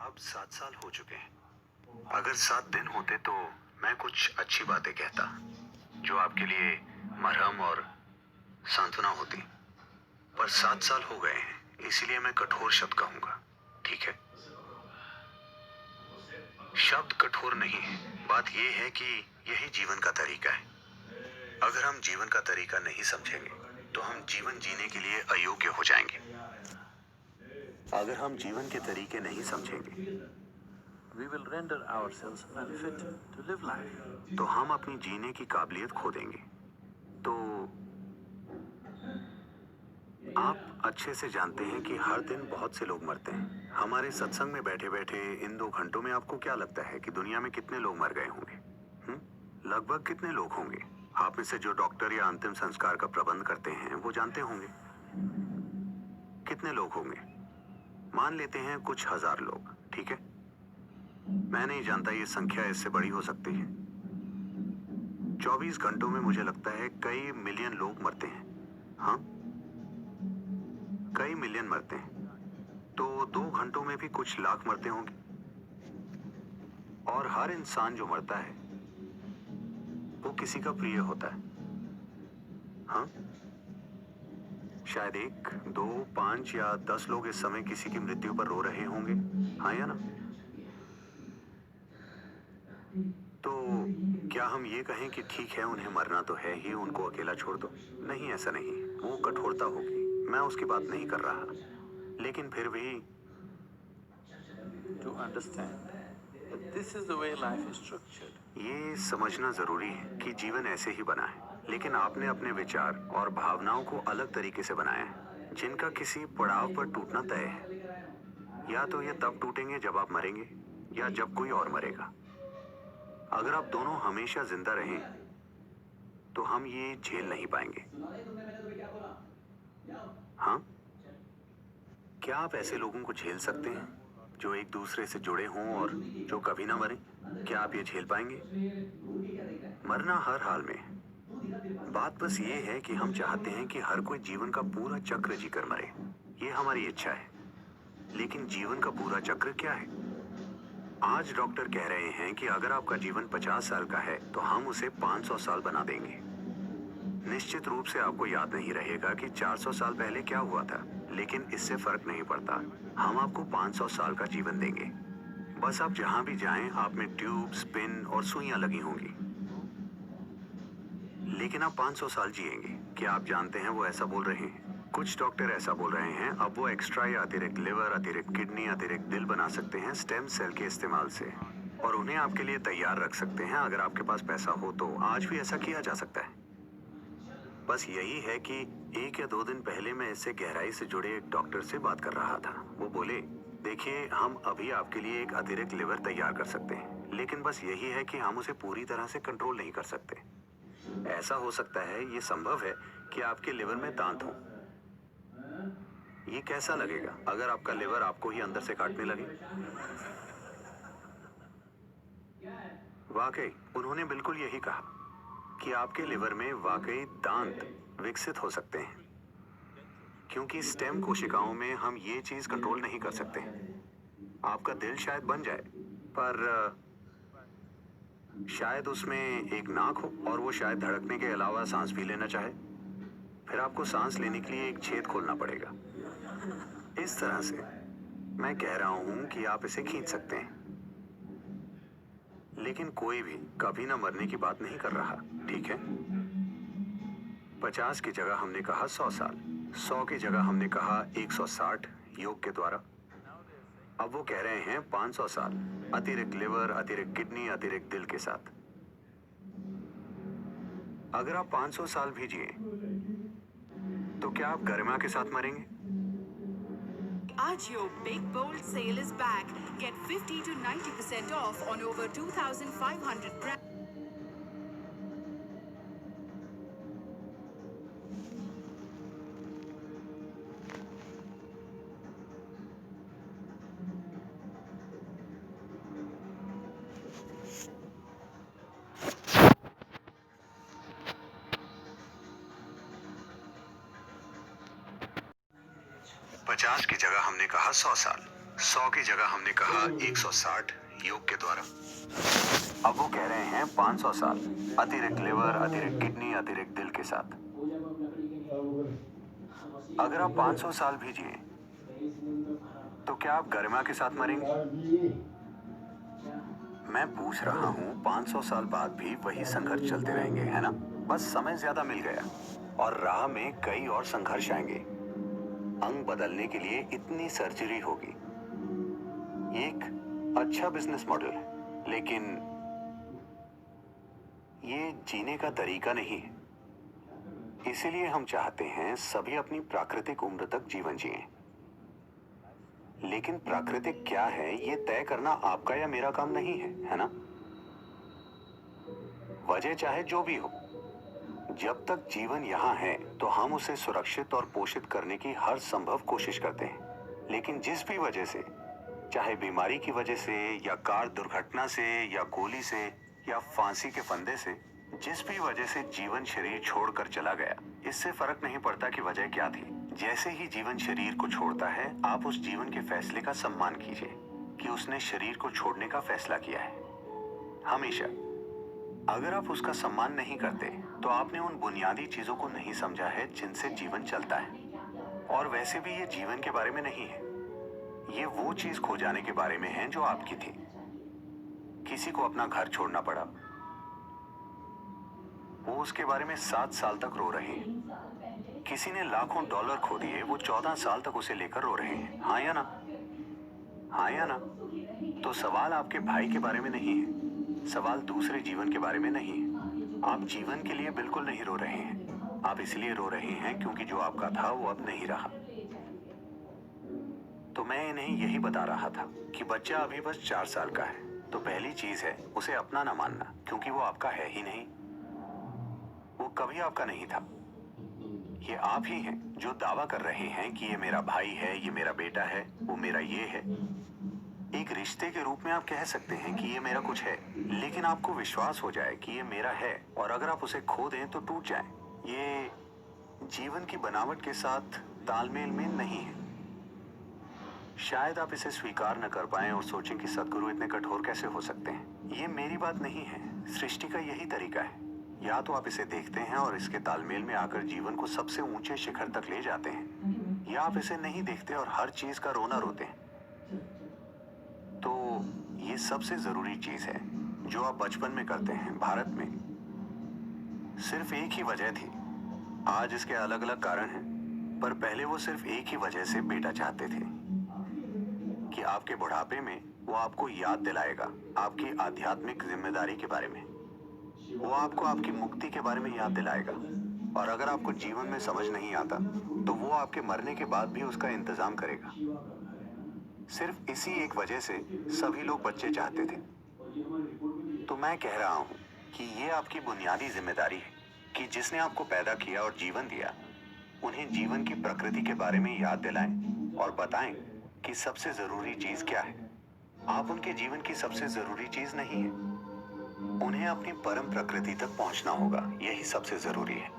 अब 7 साल हो चुके हैं। अगर 7 दिन होते तो मैं कुछ अच्छी बातें कहता जो आपके लिए मरहम और सांत्वना होती। पर 7 साल हो गए हैं, इसलिए मैं कठोर शब्द कहूंगा। ठीक है, शब्द कठोर नहीं है। बात यह है कि यही जीवन का तरीका है। अगर हम जीवन का तरीका नहीं समझेंगे तो हम जीवन जीने के लिए अयोग्य हो जाएंगे। अगर हम जीवन के तरीके नहीं समझेंगे we will render ourselves unfit to live life. तो हम अपनी जीने की काबिलियत खो देंगे। तो आप अच्छे से जानते हैं कि हर दिन बहुत से लोग मरते हैं। हमारे सत्संग में बैठे बैठे इन 2 घंटों में आपको क्या लगता है कि दुनिया में कितने लोग मर गए होंगे? लगभग कितने लोग होंगे? आप में से जो डॉक्टर या अंतिम संस्कार का प्रबंध करते हैं वो जानते होंगे कितने लोग होंगे। मान लेते हैं कुछ हजार लोग, ठीक है। मैं नहीं जानता ये संख्या इससे बड़ी हो सकती है। 24 घंटों में मुझे लगता है कई मिलियन लोग मरते हैं। हाँ, कई मिलियन मरते हैं। तो 2 घंटों में भी कुछ लाख मरते होंगे। और हर इंसान जो मरता है वो किसी का प्रिय होता है। हाँ, शायद 1, 2, 5 या 10 लोग इस समय किसी की मृत्यु पर रो रहे होंगे। हाँ या ना? तो क्या हम ये कहें कि ठीक है, उन्हें मरना तो है ही, उनको अकेला छोड़ दो? नहीं, ऐसा नहीं। वो कठोरता होगी, मैं उसकी बात नहीं कर रहा। लेकिन फिर भी To understand that this is the way life is structured. ये समझना जरूरी है कि जीवन ऐसे ही बना है। लेकिन आपने अपने विचार और भावनाओं को अलग तरीके से बनाया है, जिनका किसी पड़ाव पर टूटना तय है। या तो ये तब टूटेंगे जब आप मरेंगे या जब कोई और मरेगा। अगर आप दोनों हमेशा जिंदा रहें तो हम ये झेल नहीं पाएंगे। हाँ, क्या आप ऐसे लोगों को झेल सकते हैं जो एक दूसरे से जुड़े हों और जो कभी ना मरें? क्या आप ये झेल पाएंगे? मरना हर हाल में है। बात बस ये है कि हम चाहते हैं कि हर कोई जीवन का पूरा चक्र जीकर मरे। ये हमारी इच्छा है। लेकिन जीवन का पूरा चक्र क्या है? आज डॉक्टर कह रहे हैं कि अगर आपका जीवन 50 साल का है तो हम उसे 500 साल बना देंगे। निश्चित रूप से आपको याद नहीं रहेगा कि 400 साल पहले क्या हुआ था, लेकिन इससे फर्क नहीं पड़ता। हम आपको 500 साल का जीवन देंगे। बस आप जहां भी जाएं, आप में ट्यूब्स, पिन और सुइयां लगी होंगी। लेकिन आप 500 साल जिएंगे। क्या आप जानते हैं वो ऐसा बोल रहे हैं? कुछ डॉक्टर ऐसा बोल रहे हैं अब वो एक्स्ट्रा या अतिरिक्त लिवर, अतिरिक्त किडनी, अतिरिक्त दिल बना सकते हैं स्टेम सेल के इस्तेमाल से, और उन्हें आपके लिए तैयार रख सकते हैं। अगर आपके पास पैसा हो तो आज भी ऐसा किया जा सकता है। बस यही है कि 1 या 2 दिन पहले मैं इससे गहराई से जुड़े एक डॉक्टर से बात कर रहा था। वो बोले, देखिए, हम अभी आपके लिए एक अतिरिक्त लिवर तैयार कर सकते हैं, लेकिन बस यही है कि हम उसे पूरी तरह से कंट्रोल नहीं कर सकते। ऐसा हो सकता है, ये संभव है कि आपके लिवर में दांत हो। ये कैसा लगेगा अगर आपका लिवर आपको ही अंदर से काटने लगे? वाकई उन्होंने बिल्कुल यही कहा कि आपके लिवर में वाकई दांत विकसित हो सकते हैं, क्योंकि स्टेम कोशिकाओं में हम ये चीज कंट्रोल नहीं कर सकते। आपका दिल शायद बन जाए, पर शायद उसमें एक नाक हो और वो शायद धड़कने के अलावा सांस भी लेना चाहे। फिर आपको सांस लेने के लिए एक छेद खोलना पड़ेगा। इस तरह से मैं कह रहा हूं कि आप इसे खींच सकते हैं। लेकिन कोई भी कभी ना मरने की बात नहीं कर रहा, ठीक है? 50 की जगह हमने कहा 100 साल, 100 की जगह हमने कहा 160 योग के द्वारा। अब वो कह रहे हैं 500 साल, अतिरिक्त लिवर, अतिरिक्त किडनी, अतिरिक्त दिल के साथ। अगर आप 500 साल भी जिए तो क्या आप गरिमा के साथ मरेंगे? Agio Big Bold Sale is back. Get 50 to 90% off on over 2,500 brands. पचास की जगह हमने कहा 100 साल, 100 की जगह हमने कहा 160 योग के द्वारा। अब वो कह रहे हैं 500 साल, अतिरिक्त लिवर, अतिरिक्त किडनी, अतिरिक्त दिल के साथ। अगर आप 500 साल भी जिए तो क्या आप गरिमा के साथ मरेंगे? मैं पूछ रहा हूँ 500 साल बाद भी वही संघर्ष चलते रहेंगे, है ना? बस समय ज्यादा मिल गया और राह में कई और संघर्ष आएंगे। अंग बदलने के लिए इतनी सर्जरी होगी। ये एक अच्छा बिजनेस मॉडल है, लेकिन ये जीने का तरीका नहीं है। इसीलिए हम चाहते हैं सभी अपनी प्राकृतिक उम्र तक जीवन जिएं। लेकिन प्राकृतिक क्या है ये तय करना आपका या मेरा काम नहीं है, है ना? वजह चाहे जो भी हो, जब तक जीवन यहाँ है तो हम उसे सुरक्षित और पोषित करने की हर संभव कोशिश करते हैं। लेकिन जिस भी वजह से, चाहे बीमारी की वजह से या कार दुर्घटना से या गोली से या फांसी के फंदे से, जिस भी वजह से जीवन शरीर छोड़कर चला गया, इससे फर्क नहीं पड़ता कि वजह क्या थी। जैसे ही जीवन शरीर को छोड़ता है, आप उस जीवन के फैसले का सम्मान कीजिए कि उसने शरीर को छोड़ने का फैसला किया है। हमेशा अगर आप उसका सम्मान नहीं करते तो आपने उन बुनियादी चीजों को नहीं समझा है जिनसे जीवन चलता है। और वैसे भी ये जीवन के बारे में नहीं है, ये वो चीज खो जाने के बारे में है जो आपकी थी। किसी को अपना घर छोड़ना पड़ा, वो उसके बारे में 7 साल तक रो रहे हैं। किसी ने लाखों डॉलर खो दिए, वो 14 साल तक उसे लेकर रो रहे हैं। हाँ या ना? हाँ या ना? तो सवाल आपके भाई के बारे में नहीं है, सवाल दूसरे जीवन के बारे में नहीं है। आप जीवन के लिए बिल्कुल नहीं रो रहे हैं। आप इसलिए रो रहे हैं क्योंकि जो आपका था वो अब नहीं रहा। तो मैं इन्हें यही बता रहा था कि बच्चा अभी बस 4 साल का है, तो पहली चीज है उसे अपना ना मानना, क्योंकि वो आपका है ही नहीं। वो कभी आपका नहीं था। ये आप ही हैं जो दावा कर रहे हैं कि ये मेरा भाई है, ये मेरा बेटा है, वो मेरा ये है। एक रिश्ते के रूप में आप कह सकते हैं कि ये मेरा कुछ है, लेकिन आपको विश्वास हो जाए कि ये मेरा है और अगर आप उसे खो दें तो टूट जाए। ये जीवन की बनावट के साथ तालमेल में नहीं है। शायद आप इसे स्वीकार न कर पाएं और सोचें कि सद्गुरु इतने कठोर कैसे हो सकते हैं। ये मेरी बात नहीं है, सृष्टि का यही तरीका है। या तो आप इसे देखते हैं और इसके तालमेल में आकर जीवन को सबसे ऊंचे शिखर तक ले जाते हैं, या आप इसे नहीं देखते और हर चीज का रोना रोते हैं। तो ये सबसे जरूरी चीज है जो आप बचपन में करते हैं। भारत में सिर्फ एक ही वजह थी, आज इसके अलग अलग कारण हैं, पर पहले वो सिर्फ एक ही वजह से बेटा चाहते थे कि आपके बुढ़ापे में वो आपको याद दिलाएगा आपकी आध्यात्मिक जिम्मेदारी के बारे में। वो आपको आपकी मुक्ति के बारे में याद दिलाएगा। और अगर आपको जीवन में समझ नहीं आता तो वो आपके मरने के बाद भी उसका इंतजाम करेगा। सिर्फ इसी एक वजह से सभी लोग बच्चे चाहते थे। तो मैं कह रहा हूं कि ये आपकी बुनियादी जिम्मेदारी है कि जिसने आपको पैदा किया और जीवन दिया, उन्हें जीवन की प्रकृति के बारे में याद दिलाएं और बताएं कि सबसे जरूरी चीज क्या है। आप उनके जीवन की सबसे जरूरी चीज नहीं है। उन्हें अपनी परम प्रकृति तक पहुंचना होगा, यही सबसे जरूरी है।